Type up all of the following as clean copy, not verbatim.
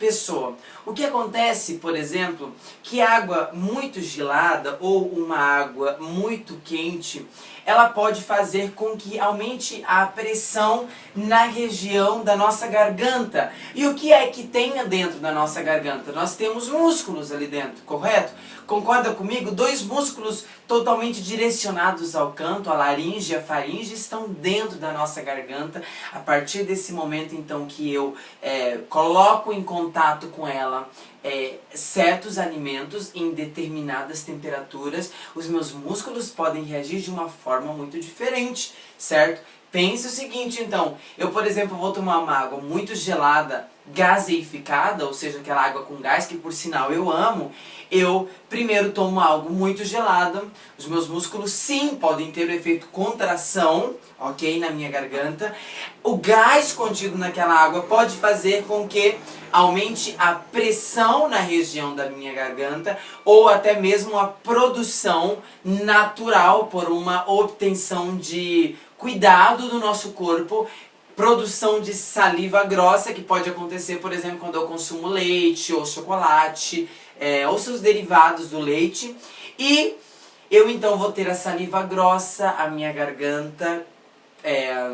pessoa. O que acontece, por exemplo, que água muito gelada ou uma água muito quente, ela pode fazer com que aumente a pressão na região da nossa garganta. E o que é que tem dentro da nossa garganta? Nós temos músculos ali dentro, correto? Concorda comigo? 2 músculos totalmente direcionados ao canto, a laringe e a faringe, estão dentro da nossa garganta. A partir desse momento, então, que eu coloco em contato com ela certos alimentos em determinadas temperaturas, os meus músculos podem reagir de uma forma muito diferente, certo? Pense o seguinte, então, eu, por exemplo, vou tomar uma água muito gelada, gaseificada, ou seja, aquela água com gás, que por sinal eu amo, eu primeiro tomo algo muito gelado, os meus músculos sim podem ter o efeito contração, ok, na minha garganta. O gás contido naquela água pode fazer com que aumente a pressão na região da minha garganta, ou até mesmo a produção natural por uma obtenção de cuidado do nosso corpo, produção de saliva grossa, que pode acontecer, por exemplo, quando eu consumo leite ou chocolate, ou seus derivados do leite, e eu então vou ter a saliva grossa, a minha garganta,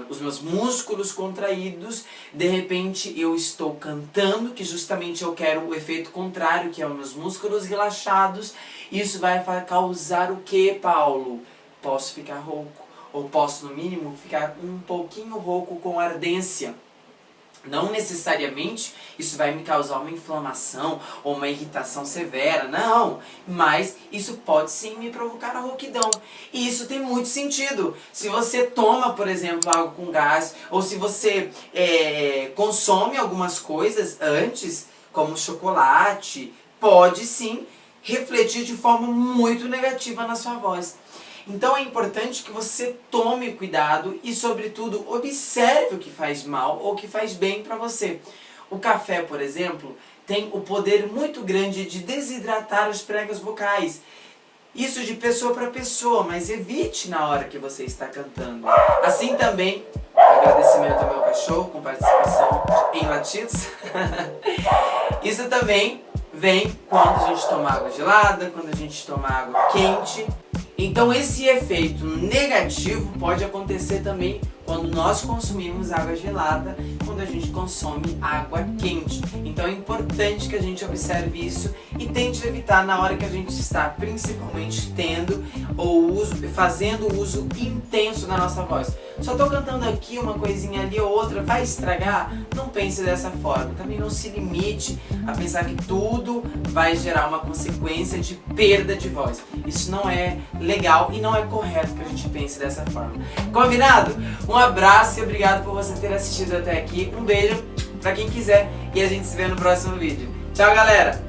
os meus músculos contraídos, de repente eu estou cantando, que justamente eu quero o efeito contrário, que é os meus músculos relaxados. Isso vai causar o que, Paulo? Posso ficar rouco, ou posso no mínimo ficar um pouquinho rouco com ardência. Não necessariamente isso vai me causar uma inflamação ou uma irritação severa, não. Mas isso pode sim me provocar a rouquidão. E isso tem muito sentido. Se você toma, por exemplo, algo com gás, ou se você consome algumas coisas antes, como chocolate, pode sim refletir de forma muito negativa na sua voz. Então é importante que você tome cuidado e, sobretudo, observe o que faz mal ou o que faz bem para você. O café, por exemplo, tem o poder muito grande de desidratar as pregas vocais. Isso de pessoa para pessoa, mas evite na hora que você está cantando. Assim também, agradecimento ao meu cachorro com participação em latidos. Isso também vem quando a gente toma água gelada, quando a gente toma água quente. Então esse efeito negativo pode acontecer também quando nós consumimos água gelada, quando a gente consome água quente. Então é importante que a gente observe isso e tente evitar na hora que a gente está principalmente fazendo uso intenso da nossa voz. Só estou cantando aqui uma coisinha ali ou outra, vai estragar? Não pense dessa forma. Também não se limite a pensar que tudo vai gerar uma consequência de perda de voz. Isso não é legal e não é correto que a gente pense dessa forma. Combinado? Um abraço e obrigado por você ter assistido até aqui. Um beijo pra quem quiser e a gente se vê no próximo vídeo. Tchau, galera!